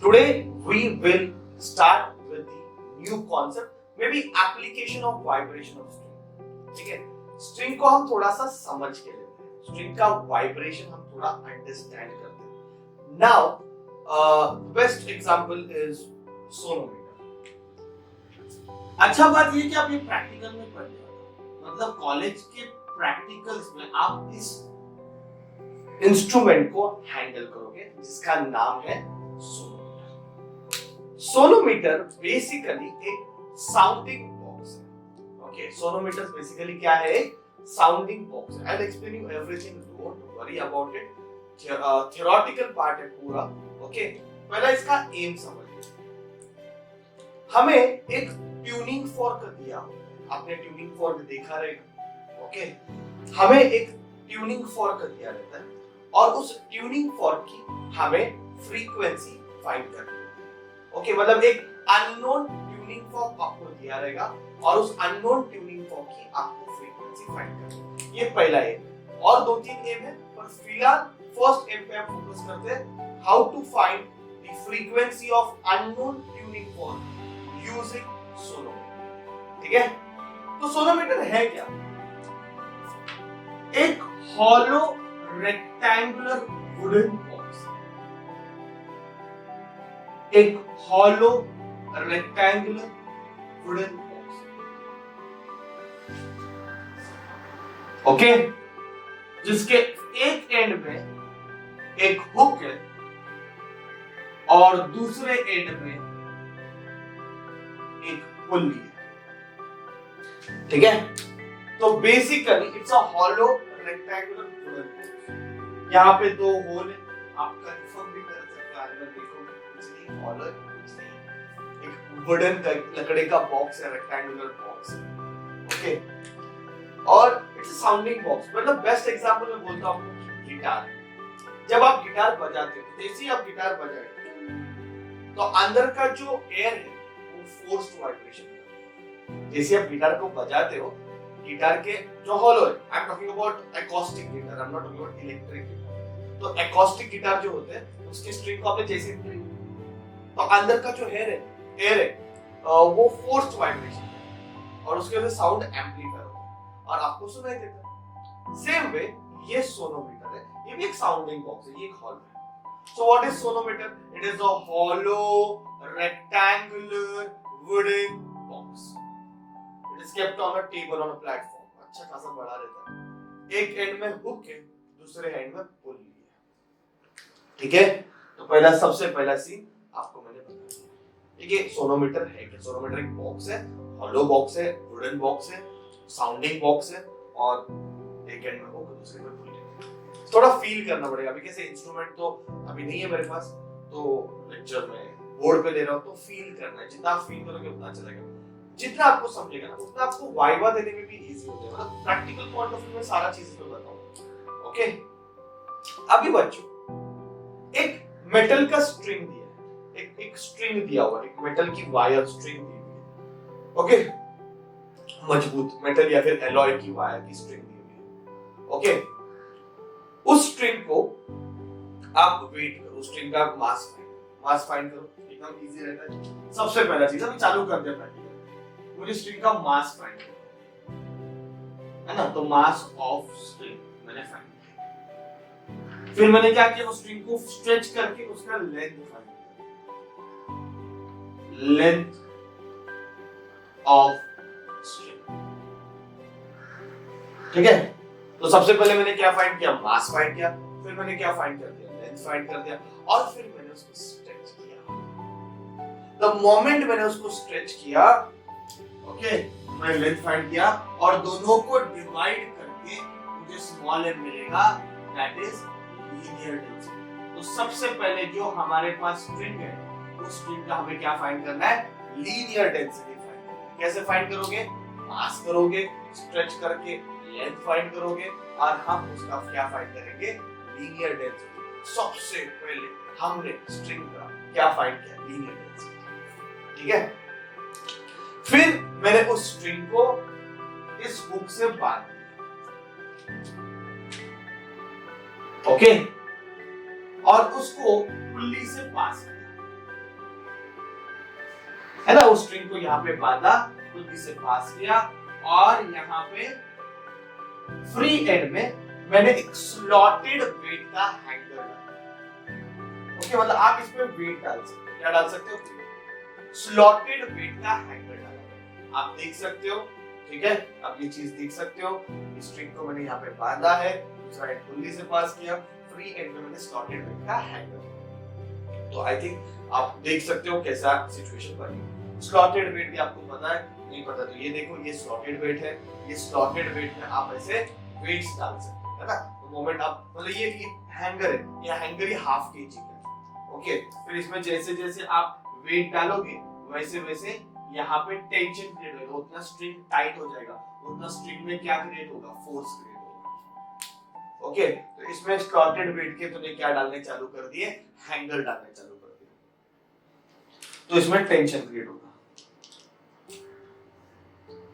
Today we will start with the new concept, maybe application of vibration of string. ठीक है, string को हम थोड़ा सा समझ के लेते हैं, स्ट्रिंग का वाइब्रेशन हम थोड़ा अंडरस्टैंड करते हैं. Now best example is sonometer. अच्छा बात ये कि आप ये प्रैक्टिकल में पढ़ने वाले, मतलब कॉलेज के प्रैक्टिकल्स में आप इस इंस्ट्रूमेंट को हैंडल करोगे जिसका नाम है सोनोमीटर. सोनोमीटर बेसिकली एक साउंडिंग बॉक्स है. ओके, सोनोमीटर बेसिकली क्या है? एक साउंडिंग बॉक्स है. I will explain you everything, don't worry about it. Theoretical part है पूरा. ओके, पहला इसका एम समझिए. हमें एक ट्यूनिंग फॉर्क दिया हुआ है, आपने ट्यूनिंग फॉर्क देखा रहेगा. ओके, हमें एक ट्यूनिंग फॉर्क दिया रहता है और उस ट्यूनिंग फॉर्क की हमें फ्रीक्वेंसी फाइंड करनी है. ओके, मतलब एक अननोन ट्यूनिंग फॉर्क आपको दिया रहेगा और उस अननोन ट्यूनिंग फॉर्क की आपको फ्रीक्वेंसी फाइंड करनी है. ये पहला एम है और दो तीन एम है, पर फिलहाल फर्स्ट एम पे हम फोकस करते हैं, how to find the frequency of unknown tuning fork using sonometer. ठीक है, तो सोनोमीटर है क्या? एक हॉलो रेक्टेंगुलर वुडन बॉक्स. एक hollow rectangular wooden box. Okay, जिसके एक एंड में एक हुक है और दूसरे एंड में एक पुल्ली है. ठीक है, तो basically it's a hollow rectangular wooden box. यहाँ पे दो होल है, आप कंफर्म भी कर सकते हैं अगर देखोगे. कुछ नहीं, हॉलो कुछ नहीं, एक वुडन का लकड़ी का बॉक्स है, रेक्टेंगुलर बॉक्स. ओके, और इट्स अ साउंडिंग बॉक्स. मतलब बेस्ट एग्जांपल मैं बोलता हूँ गिटार. जब आप गिटार बजाते हो, जैसे ही आप गिटार बजाते तो अंदर का जो एयर है वो फोर्स्ड वाइब्रेशन है. जैसे आप गिटार को बजाते हो, गिटार के जो हॉलो है, I am talking about acoustic guitar, I am not talking about electric guitar. तो एकॉस्टिक गिटार जो होते हैं उसके स्ट्रिंग को आपने जैसे तो अंदर का जो एयर है वो फोर्स्ड वाइब्रेशन है और उसके वजह से साउंड एम्पलीफाई होता है और आपको सुनाई देता है. सेम वे ये सोनोमीटर है, ये भी एक साउंडिंग बॉक्स है, ये एक हॉलो है. So what is sonometer? It is a hollow rectangular wooden box. It is kept on a table on a platform. अच्छा खासा बड़ा रहता है. एक एंड में हुक है, दूसरे एंड में पुल्ली है. ठीक है, तो पहला सबसे पहला सीन आपको मैंने बता दिया. ठीक है, सोनोमीटर है क्या? सोनोमीटर एक बॉक्स है, हॉलो बॉक्स है, वुडन बॉक्स है, साउंडिंग बॉक्स है और एक एंड में हुक, दूसरे में पुल्ली. थोड़ा फील करना पड़ेगा. अभी कैसे इंस्ट्रूमेंट तो अभी नहीं है मेरे पास, तो लेक्चर में बोर्ड पे ले रहा हूं, तो फील करना है. जितना फील करोगे उतना चलेगा, जितना आपको समझेगा ना उतना आपको वाइवा देने में भी इजी हो जाएगा. मतलब प्रैक्टिकल पॉइंट ऑफ व्यू में सारा चीज मैं बताऊंगा. ओके, अभी बच्चों एक मेटल का स्ट्रिंग दिया है, एक स्ट्रिंग दिया हुआ है, एक मेटल की वायर स्ट्रिंग दी हुई है. ओके, मजबूत मेटल या फिर एलॉय की वायर की स्ट्रिंग दी हुई है. ओके, उस स्ट्रिंग को आप वेट करो, उस स्ट्रिंग का मास फाइंड करो. एकदम इजी रहता है. सबसे पहला चीज अभी चालू करते हैं प्रैक्टिकल. मुझे स्ट्रिंग का मास फाइंड करना है ना, तो मास ऑफ स्ट्रिंग मैंने फाइंड किया. फिर मैंने क्या किया, उस स्ट्रिंग को स्ट्रेच करके उसका लेंथ फाइंड किया. Length of string. ठीक है, तो सबसे पहले मैंने क्या फाइंड किया? मास फाइंड किया. फिर मैंने क्या फाइंड कर दिया? लेंथ फाइंड कर दिया. और फिर मैंने उसको स्ट्रेच किया. द मोमेंट मैंने उसको स्ट्रेच किया, ओके, मैंने लेंथ फाइंड किया और दोनों को डिवाइड करके मुझे स्मॉल एम मिलेगा, दैट इज लीनियर डेंसिटी. तो सबसे पहले जो हमारे पास स्ट्रिंग है, उस स्ट्रिंग का हमें क्या फाइंड करना है? लीनियर डेंसिटी फाइंड करना है. कैसे फाइंड करोगे? मास करोगे, स्ट्रेच करके लेंथ फाइंड करोगे और हम उसका क्या फाइंड करेंगे? Linear density. सबसे पहले हमने स्ट्रिंग का क्या फाइंड किया? Linear density. ठीक है, फिर मैंने उस स्ट्रिंग को इस हुक से बांध दिया. ओके, और उसको पुल्ली से पास किया. है ना, उस स्ट्रिंग को यहाँ पे बांधा, खुद से पास किया और यहाँ पे फ्री एंड में मैंने एक स्लॉटेड वेट का हैंगर डाला। ओके, मतलब आप इसमें वेट डाल सकते हो, क्या डाल सकते हो, स्लॉटेड वेट का हैंगर डाला। आप देख सकते हो, ठीक है, आप ये चीज देख सकते हो, स्ट्रिंग को मैंने यहाँ पे बांधा है, दूसरा एंड खुली से पास किया, फ्री एंड में मैंने स्लॉटेड वेट का हैंगर। तो आई थिंक आप देख सकते हो कैसा सिचुएशन बनी। स्लॉटेड वेट भी आपको पता है, नहीं पता तो ये देखो, ये स्लॉटेड वेट है, ये स्लॉटेड वेट में आप ऐसे वेट्स डाल सकते हो, है ना। तो मोमेंट आप मतलब ये हैंगर है, ये हैंगर ही हाफ केजी का। ओके, फिर इसमें जैसे जैसे आप वेट डालोगे वैसे वैसे यहाँ पे टेंशन क्रिएट होगा, उतना स्ट्रिंग टाइट हो जाएगा, उतना स्ट्रिंग में क्या क्रिएट होगा, फोर्स क्रिएट होगा। ओके, तो इसमें स्लॉटेड वेट के तूने क्या डालने चालू कर दिए, हैंगर डालने चालू कर दिए, तो इसमें टेंशन क्रिएट होगा।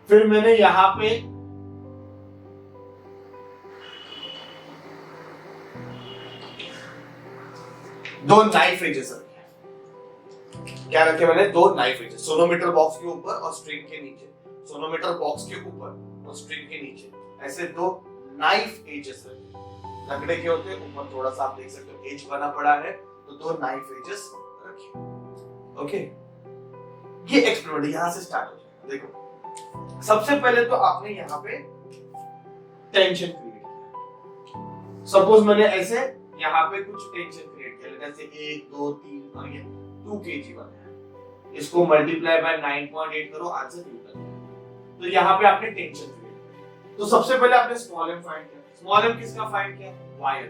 फिर मैंने यहाँ पे दो नाइफ एजेस रखे। क्या रखे मैंने, दो नाइफ एजेस, सोनोमीटर बॉक्स के ऊपर और स्ट्रिंग के नीचे, सोनोमीटर बॉक्स के ऊपर और स्ट्रिंग के नीचे ऐसे दो नाइफ एजेस रखे। लकड़े के होते हैं, ऊपर थोड़ा सा आप देख सकते हो एज बना पड़ा है, तो दो नाइफ एजेस रखे। ओके, ये एक्सपेरिमेंट यहां से स्टार्ट हो जाएगा। देखो, सबसे पहले तो आपने यहाँ पे टेंशन क्रिएट किया। सपोज मैंने ऐसे यहाँ पे कुछ टेंशन क्रिएट किया, जैसे 1 2 3 और ये 2 kg बना है, इसको मल्टीप्लाई बाय 9.8 करो, आंसर निकल जाएगा। तो यहाँ पे आपने टेंशन क्रिएट। तो सबसे पहले आपने स्मॉल एम फाइंड किया। स्मॉल एम किसका फाइंड किया, वायर,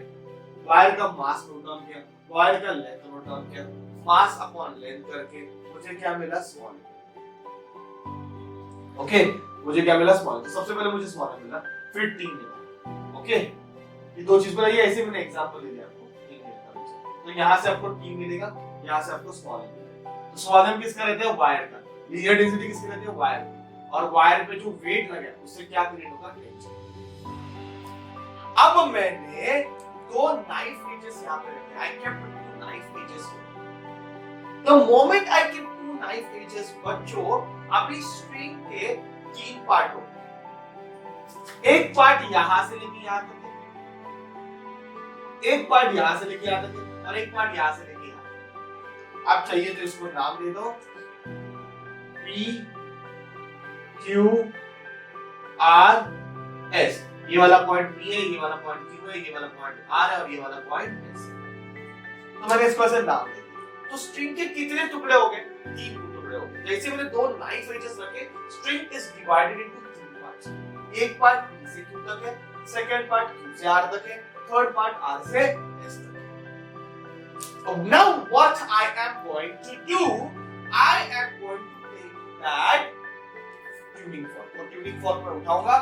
वायर का मास नोट डाउन किया, वायर का लेंथ नोट डाउन किया, मास अपॉन लेंथ करके मुझे क्या मिला, स्मॉल। ओके, मुझे क्या मिला, स्मॉल। तो सबसे पहले मुझे स्मॉल मिला, फिर टी मिला। ओके, ये दो चीज बनाई, ऐसे मैंने एग्जांपल ले लिया आपको, टी मिलेगा। तो यहां से आपको टी मिलेगा, यहां से आपको स्मॉल मिलेगा। तो स्मॉल एम किसका रहता है, वायर का। लीनियर डेंसिटी किसकी रहती है, वायर, और वायर पे जो वेट लगा उससे क्या क्रिएट होगा, टेंशन। अब मैंने दो नाइफ एजेस यहां पे रखे, I kept two knife edges. The moment I kept two knife edges, बच्चों अभी स्ट्रिंग के 3 पार्ट हो, एक पार्ट यहां से लेके यहां तक है, एक पार्ट यहां से लेके यहां तक है, और एक पार्ट यहां से लेके यहां तक। आप चाहिए तो इसको नाम दे दो P Q R S। ये वाला पॉइंट P है, ये वाला पॉइंट Q है, ये वाला पॉइंट R है और ये वाला पॉइंट S है। तो मैंने इसको ऐसे नाम दे दिया। तो स्ट्रिंग के कितने टुकड़े हो गए, 3 टुकड़े हो गए। जैसे मैंने दो नाइफ एजेस रखे, string is divided into 3 parts. एक पार्ट P से Q तक है, सेकंड पार्ट Q से R तक है, थर्ड पार्ट R से S तक है। Now what I am going to do, I am going to take that tuning fork। तो tuning fork मैं उठाऊंगा,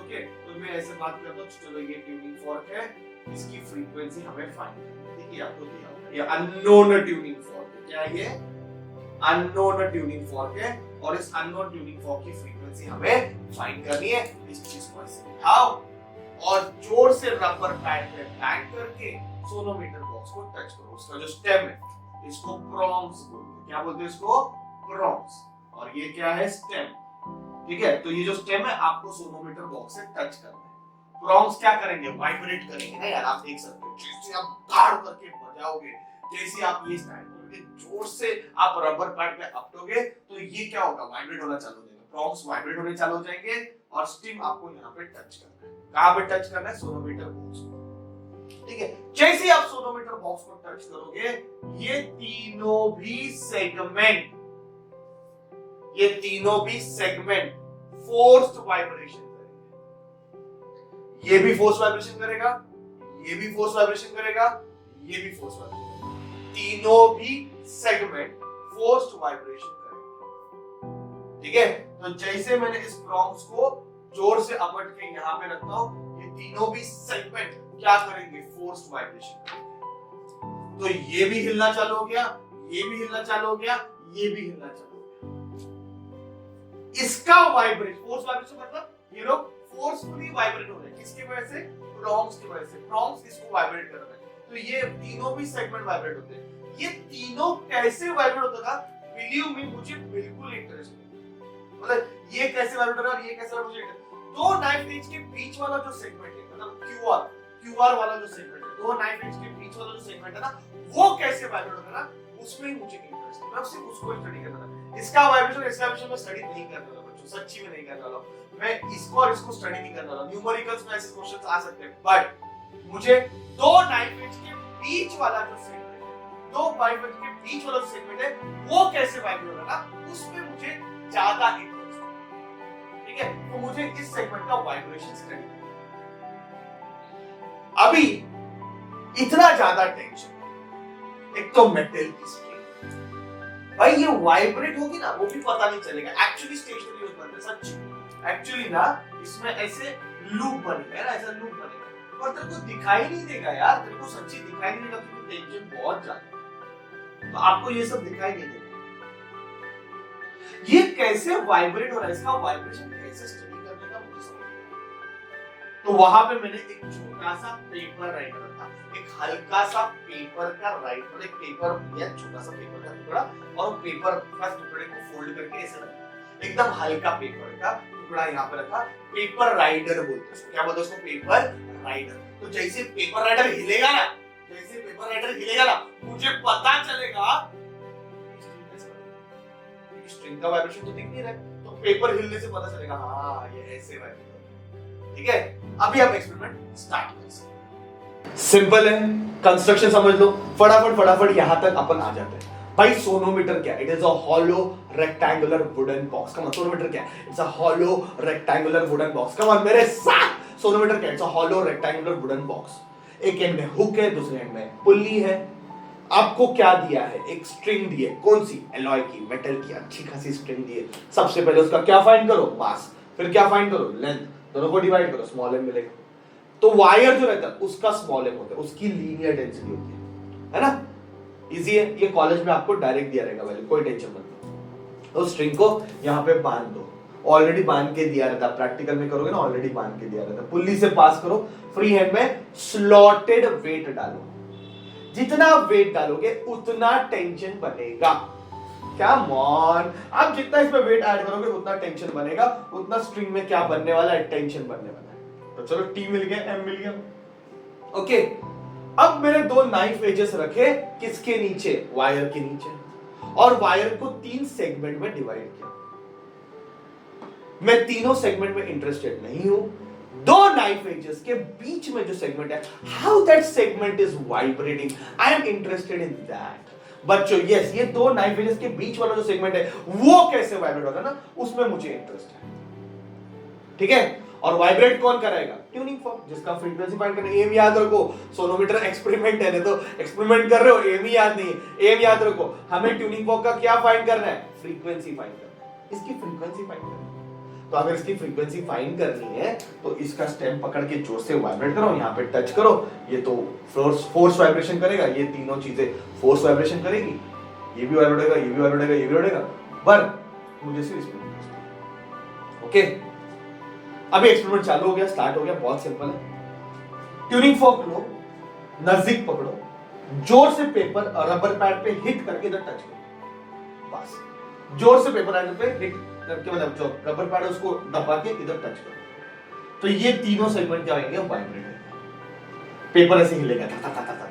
ओके, तो मैं ऐसे बात करता हूँ, चलो ये tuning fork है, इसकी फ्रीक्वेंसी हमें फाइंड करनी है। ठीक है, आपको दिया हुआ है, ये अननोन ट्यूनिंग फॉर्क है। क्या ये अननोन ट्यूनिंग फॉर्क है, और इस अननोन ट्यूनिंग फॉर्क की फ्रीक्वेंसी हमें फाइंड करनी है। इस चीज को ऐसे उठाओ और जोर से रबर पैड पे बैंड करके सोनोमीटर बॉक्स को टच करो। उसका जो स्टेम है, इसको प्रोंग्स बोलते हैं। क्या बोलते हैं इसको, प्रोंग्स। और ये क्या है, स्टेम। ठीक है, तो ये जो स्टेम है आपको सोनोमीटर बॉक्स से टच करना है। प्रोंग्स क्या करेंगे, वाइब्रेट करेंगे ना यार, आप देख सकते हो। जैसे आप धाड़ करके बजाओगे, जैसे आप ये स्टाइल करोगे, जोर से आप रबर पैड पे अपटोगे, तो ये क्या होगा, वाइब्रेट होना चालू हो जाएगा। प्रोंग्स वाइब्रेट होने चालू हो जाएंगे और स्टिम आपको यहाँ पे टच करना है। कहाँ पे टच करना है, सोनोमीटर बॉक्स को। ठीक है, जैसे आप सोनोमीटर बॉक्स को टच करोगे, ये तीनों भी सेगमेंट फोर्स्ड वाइब्रेशन करेंगे। ये भी फोर्स वाइब्रेशन करेगा, ये भी फोर्स वाइब्रेशन करेगा, ये भी फोर्स वाइब्रेशन करेगा। तीनों भी सेगमेंट फोर्स्ड वाइब्रेशन करेंगे। ठीक है, तो जैसे मैंने इस प्रोंग्स को जोर से अपट के यहाँ पे रखता हूं, ये तीनों भी सेगमेंट क्या करेंगे, फोर्स्ड वाइब्रेशन करेंगे। तो ये भी हिलना चालू हो गया, ये भी हिलना चालू हो गया, ये भी हिलना चालू हो गया। इसका वाइब्रेशन, फोर्स वाइब्रेशन मतलब ये लोग फोर्सफुली वाइब्रेट हो रहे हैं। किसकी वजह से, प्रोंग्स की वजह से। प्रोंग्स इसको वाइब्रेट कर रहे हैं, तो ये तीनों भी सेगमेंट वाइब्रेट होते हैं। ये तीनों कैसे वाइब्रेट होता था, बिलीव मी मुझे बिल्कुल इंटरेस्ट नहीं, मतलब ये कैसे वाइब्रेट हो रहा है और ये कैसे वाइब्रेट हो रहा है। दो नाइफ एज के बीच वाला जो सेगमेंट है, मतलब क्यूआर वाला जो सेगमेंट है, दो नाइफ एज के बीच वाला जो सेगमेंट है ना, वो कैसे वाइब्रेट होगा ना, उसमें ही मुझे इंटरेस्ट है। मैं सिर्फ उसको स्टडी करना था। इसका वाइब्रेशन इसका वाइब्रेशन में स्टडी नहीं करने वाला बच्चों, सच्ची में नहीं करने वाला। मैं इसको और इसको स्टडी नहीं करने वाला। न्यूमेरिकल्स में ऐसे क्वेश्चंस आ सकते हैं, बट मुझे दो नाइफ एज के बीच वाला जो सेगमेंट है, दो नाइफ एज के बीच वाला जो सेगमेंट है, वो कैसे वाइब्रेट होगा ना, उसमें मुझे ज्यादा इंटरेस्ट है। ठीक है, तो मुझे इस सेगमेंट का वाइब्रेशन स्टडी करना है। अभी इतना ज्यादा टेंशन, एक तो मेटल की स्ट्रिंग, भाई ये वाइब्रेट होगी ना, वो भी पता नहीं चलेगा। एक्चुअली स्टेशनरी यूज बनते हैं, सच एक्चुअली ना, इसमें ऐसे लूप बनेगा ना, ऐसा लूप बनेगा, पर तेरे को दिखाई नहीं देगा यार, तेरे को सच्ची दिखाई नहीं देगा क्योंकि टेंशन बहुत ज्यादा है, तो आपको ये सब दिखाई नहीं देगा। ये कैसे वाइब्रेट हो रहा है, इसका वाइब्रेशन कैसे स्टडी करने का मुझे समझ नहीं आया। तो वहां पे मैंने एक छोटा सा पेपर राइटर रखा, एक हल्का सा पेपर का राइटर, एक पेपर लिया, छोटा सा पेपर का टुकड़ा, और पेपर का टुकड़े को फोल्ड करके ऐसे रखा, एकदम हल्का पेपर का टुकड़ा यहाँ पे रखा। पेपर राइडर बोलते हैं, क्या बोलते हैं उसको, पेपर राइडर। तो जैसे पेपर राइडर हिलेगा ना, जैसे पेपर राइडर हिलेगा ना, मुझे पता चलेगा स्ट्रिंग का वाइब्रेशन तो दिख नहीं रहा है, तो पेपर हिलने से पता चलेगा हाँ ये ऐसे वाइब्रेट हो रहा है। ठीक है, अभी आप एक्सपेरिमेंट स्टार्ट कर सकते हैं। सिंपल है, कंस्ट्रक्शन समझ लो, फटाफट यहां तक अपन आ जाते हैं। भाई सोनोमीटर क्या है? It is a hollow rectangular wooden box. Come on, sonometer क्या है? It's a hollow rectangular wooden box. Come on मेरे साथ, सोनोमीटर क्या है? It's a hollow rectangular wooden box. एक एंड में हुक है, दूसरे एंड में पुल्ली है। आपको क्या दिया है? एक स्ट्रिंग दी है, कौन सी? एलॉय की, मेटल की, अच्छी खासी स्ट्रिंग दी है। सबसे पहले उसका क्या फाइंड करो? मास। फिर क्या फाइंड करो? लेंथ। दोनों को डिवाइड करो, स्मॉल एम मिलेगा। तो वायर जो रहता है उसका स्मॉल एम होता है, उसकी लीनियर डेंसिटी होती है ना? इजी है, ये कॉलेज में आपको डायरेक्ट दिया रहेगा वैल्यू, कोई टेंशन मत लो। तो स्ट्रिंग को यहाँ पे बांध दो, ऑलरेडी बांध के दिया रहता, प्रैक्टिकल में करोगे ना, ऑलरेडी बांध के दिया रहता। पुल्ली से पास करो, फ्री हैंड में स्लॉटेड वेट डालो, जितना वेट डालोगे उतना टेंशन बनेगा। क्या मॉन, आप जितना इसमें वेट ऐड करोगे उतना टेंशन बनेगा, उतना स्ट्रिंग में क्या बनने वाला है? टेंशन बनने वाला है। तो चलो टी मिल गया, एम मिल गया। ओके, अब मेरे दो नाइफ एजेस रखे, किसके नीचे? वायर के नीचे, और वायर को 3 सेगमेंट में डिवाइड किया। मैं तीनों सेगमेंट में इंटरेस्टेड नहीं हूं, दो नाइफ एजेस के बीच में जो सेगमेंट है, how that segment is vibrating, I am interested in that. बच्चों यस, ये दो नाइफ एजेस के बीच वाला जो सेगमेंट है वो कैसे वाइब्रेट होता है ना, उसमें मुझे इंटरेस्ट है। ठीक है, और वाइब्रेट कौन कराएगा? ट्यूनिंग फॉर्क, जिसका फ्रीक्वेंसी फाइंड करना। एम याद रखो, सोनोमीटर एक्सपेरिमेंट है, तो एक्सपेरिमेंट कर रहे हो, एम ही याद नहीं है। एम याद रखो, हमें ट्यूनिंग फॉर्क का क्या फाइंड करना है? फ्रीक्वेंसी फाइंड करना है, इसकी फ्रीक्वेंसी फाइंड करना है। तो अगर इसकी फ्रीक्वेंसी फाइंड करनी है तो इसका स्टेम पकड़ के जोर से वाइब्रेट करो, यहाँ पे टच करो, ये तो फोर्स वाइब्रेशन करेगा, ये तीनों चीजें फोर्स वाइब्रेशन करेगी, ये भी वाइब्रेट होगा, ये भी वाइब्रेट होगा, ये भी वाइब्रेट होगा। पर मुझे सिर्फ इसमें इंटरेस्ट है। ओके, अभी एक्सपेरिमेंट चालू हो गया, स्टार्ट हो गया, बहुत सिंपल है। ट्यूनिंग फॉर्क लो, नजदीक पकड़ो, जोर से पेपर रबर पैड पे हिट करके इधर टच करो, बस जोर से पेपर पैड पे हिट करके, मतलब जो रबर पैड है उसको दबा के इधर टच करो, तो ये तीनों सेगमेंट क्या होंगे? वाइब्रेट होंगे, पेपर ऐसे हिलेगा, था, था।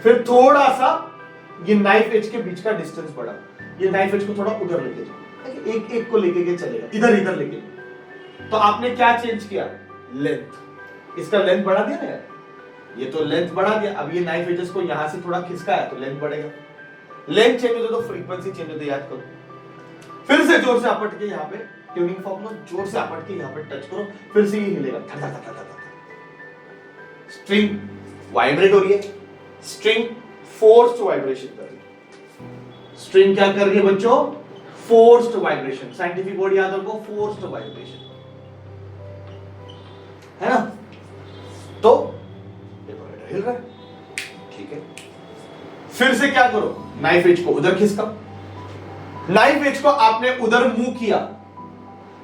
फिर थोड़ा सा ये नाइफ एज के बीच का डिस्टेंस बढ़ा, ये नाइफ एज को थोड़ा उधर लेके जाओ, एक एक को लेके के चलेगा, इधर लेके। तो आपने क्या चेंज किया? लेंथ, इसका लेंथ बढ़ा दिया ना यार, ये तो लेंथ बढ़ा दिया। अब ये नाइफ एजेस को यहां से थोड़ा खिसकाया तो लेंथ बढ़ेगा, लेंथ चेंज हो तो फ्रीक्वेंसी चेंज होती है, याद करो। फिर से जोर से अपट के यहाँ पे ट्यूनिंग फॉर्क लो, जोर से अपट के यहाँ पे टच करो, फिर से ये हिलेगा, स्ट्रिंग वाइब्रेट हो रही है, स्ट्रिंग फोर्स्ड वाइब्रेशन कर रही है। स्ट्रिंग क्या कर रही है बच्चों? फोर्स्ड वाइब्रेशन, साइंटिफिक वर्ड याद रखो, फोर्स्ड वाइब्रेशन, है ना? तो पेपर हिल रहा है, ठीक है। फिर से क्या करो? नाइफ एज को उधर खिसका, नाइफ एज को आपने उधर मूव किया,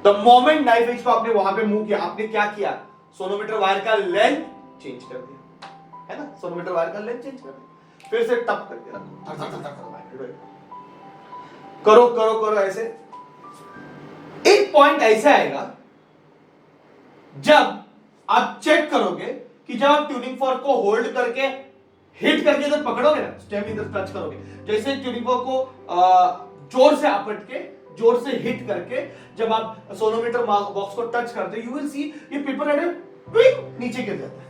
द मोमेंट नाइफ एज को आपने वहां पे मूव किया, आपने क्या किया? सोनोमीटर वायर का लेंथ चेंज कर दिया, है ना? सोनोमीटर वायर का लेंथ चेंज कर दिया, फिर से टप करके रखो, वाइब्रेट होगा। करो करो करो ऐसे। एक पॉइंट ऐसा आएगा जब आप चेक करोगे कि जब आप ट्यूनिंग फॉर्क को होल्ड करके हिट करके इधर पकड़ोगे ना, स्टेम इधर टच करोगे, जैसे ट्यूनिंग फॉर्क को जोर से आपट के जोर से हिट करके जब आप सोनोमीटर बॉक्स को टच करते हो, यू विल सी ये पेपर राइडर नीचे गिर जाता है।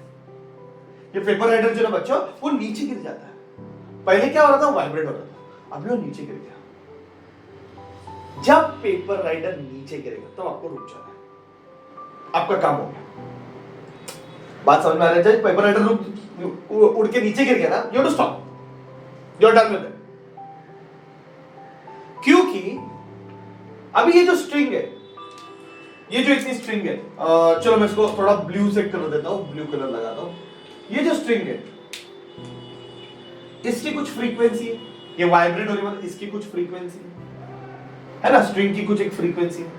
ये पेपर राइडर जो ना बच्चों वो नीचे गिर जाता है। पहले क्या हो रहा था, वाइब्रेट हो रहा था, अभी वो नीचे गिर गया। जब पेपर राइडर नीचे गिरेगा तो आपको रुक जाना है, आपका काम हो गया। बात समझ में आ रही है? पेपर राइडर उड़ के नीचे गिर गया ना, you have to stop, you are done with it. क्योंकि अभी ये जो स्ट्रिंग है, ये जो इतनी स्ट्रिंग है, चलो मैं इसको थोड़ा ब्लू से कर देता हूं, ब्लू कलर लगाता हूं। ये जो स्ट्रिंग है इसकी कुछ फ्रीक्वेंसी है, ये वाइब्रेट हो रही है, इसकी कुछ फ्रीक्वेंसी है ना, स्ट्रिंग की कुछ एक फ्रीक्वेंसी है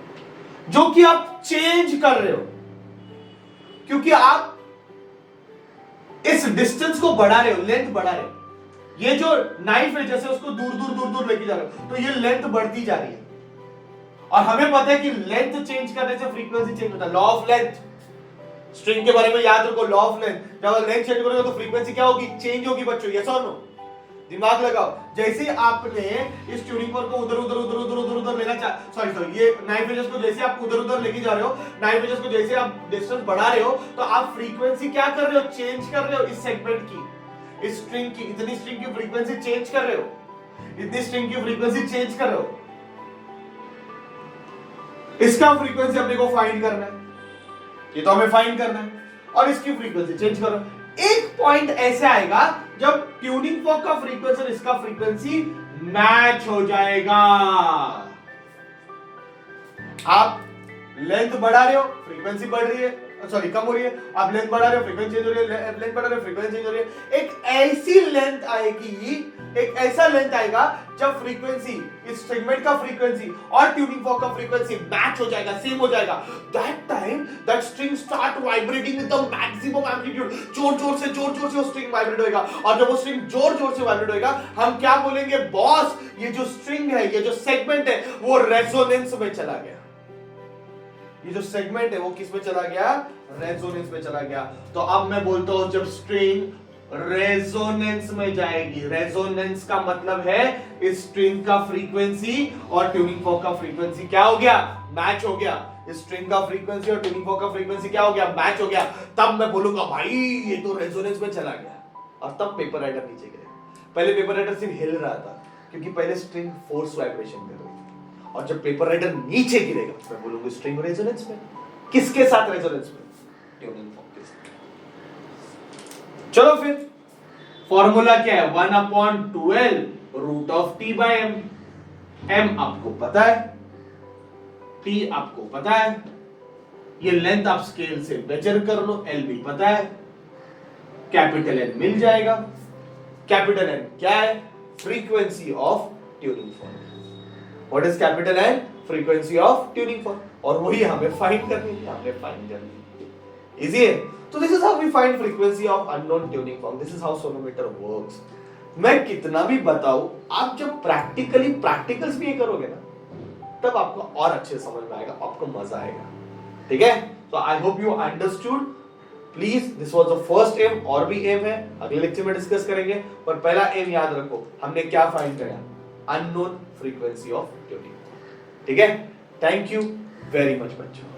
जो कि आप चेंज कर रहे हो, क्योंकि आप इस डिस्टेंस को बढ़ा रहे हो, लेंथ बढ़ा रहे हो। ये जो नाइफ है जैसे उसको दूर दूर दूर दूर लेके जा रहे हो, तो ये लेंथ बढ़ती जा रही है। और हमें पता है कि लेंथ चेंज करने से फ्रीक्वेंसी चेंज होता है, लॉ ऑफ लेंथ। स्ट्रिंग के बारे में याद रखो, लॉ ऑफ लेंथ। जब लेंथ चेंज करोगे तो फ्रीक्वेंसी क्या होगी, चेंज होगी बच्चों, यस और नो? दिमाग लगाओ। जैसे आपने इस ट्यूनिंग फॉर्क को उधर उधर उधर उधर उधर उधर लेना सॉरी ये नाइफ एजेस को जैसे आप उधर उधर लेके जा रहे हो, नाइफ एजेस को जैसे आप डिस्टेंस बढ़ा रहे हो, तो आप फ्रीक्वेंसी क्या कर रहे हो, चेंज कर रहे हो। इस सेगमेंट की, इस स्ट्रिंग की, इतनी स्ट्रिंग की फ्रीक्वेंसी चेंज कर रहे हो, इतनी स्ट्रिंग की फ्रीक्वेंसी चेंज कर रहे हो। इसका फ्रीक्वेंसी अपने को फाइंड करना है, ये तो हमें फाइंड करना है, और इसकी फ्रीक्वेंसी चेंज करो। एक पॉइंट ऐसे आएगा जब ट्यूनिंग फॉर्क का फ्रीक्वेंसी और इसका फ्रीक्वेंसी मैच हो जाएगा। आप लेंथ बढ़ा रहे हो, फ्रीक्वेंसी बढ़ रही है, सॉरी कम हो रही है, आप लेंथ बढ़ा रहे हो, फ्रीक्वेंसी चेंज हो रही है, लेंथ बढ़ा रहे हो, फ्रीक्वेंसी चेंज हो रही है। एक ऐसी लेंथ आएगी, एक ऐसा लेंथ आएगा जब फ्रीक्वेंसी, इस सेगमेंट का फ्रीक्वेंसी और ट्यूनिंग फॉर्क का फ्रीक्वेंसी मैच हो जाएगा, सेम हो जाएगा। That time that string start vibrating with the maximum amplitude. जोर जोर से वो स्ट्रिंग वाइब्रेट होएगा, और जब वो स्ट्रिंग जोर से वाइब्रेट होएगा, हम क्या बोलेंगे, बॉस ये जो स्ट्रिंग है, ये जो सेगमेंट है, वो रेजोनेंस में चला गया। ये जो सेगमेंट है वो किस में चला गया, रेजोनेंस में चला गया। तो अब मैं बोलता हूं जब स्ट्रिंग रेजोनेंस में जाएगी, रेजोनेंस का मतलब है इस स्ट्रिंग का फ्रीक्वेंसी और ट्यूनिंग फॉर्क का फ्रीक्वेंसी क्या हो गया, मैच हो गया। इस स्ट्रिंग का फ्रीक्वेंसी और ट्यूनिंग फॉर्क का फ्रीक्वेंसी क्या हो गया, मैच हो गया। तब मैं बोलूंगा भाई ये तो रेजोनेंस में चला गया, और तब पेपर राइडर नीचे गिरेगा। पहले पेपर राइडर सिर्फ हिल रहा था, क्योंकि पहले स्ट्रिंग फोर्स वाइब्रेशन कर रही थी, और जब पेपर राइडर नीचे गिरेगा मैं बोलूंगा स्ट्रिंग रेजोनेंस में। किसके साथ रेजोनेंस में, ट्यूनिंग फॉर्क के साथ। चलो फिर फॉर्मूला क्या है, 1/12 root of T by M. M आपको पता है, टी आपको पता है, ये लेंथ आप स्केल से मेजर कर लो, एल भी पता है, कैपिटल एन मिल जाएगा। कैपिटल एन क्या है, frequency of tuning fork. What is capital N, frequency of tuning fork, और वही हमें फाइंड करनी है, हमने फाइंड करनी है। इजी है। So this is how we find frequency of unknown tuning fork. This is how sonometer works. मैं कितना भी बताऊं, आप जब प्रैक्टिकल्स भी ये करोगे ना, तब आपको और अच्छे समझ में आएगा, आपको मजा आएगा। ठीक है? So I hope you understood. Please, this was the first aim, और भी एम है, अगले लेक्चर में डिस्कस करेंगे। पर पहला एम याद रखो, हमने क्या फाइंड किया, अननोन फ्रीक्वेंसी ऑफ ट्यूनिंग। ठीक है? थैंक यू वेरी मच बच्चों।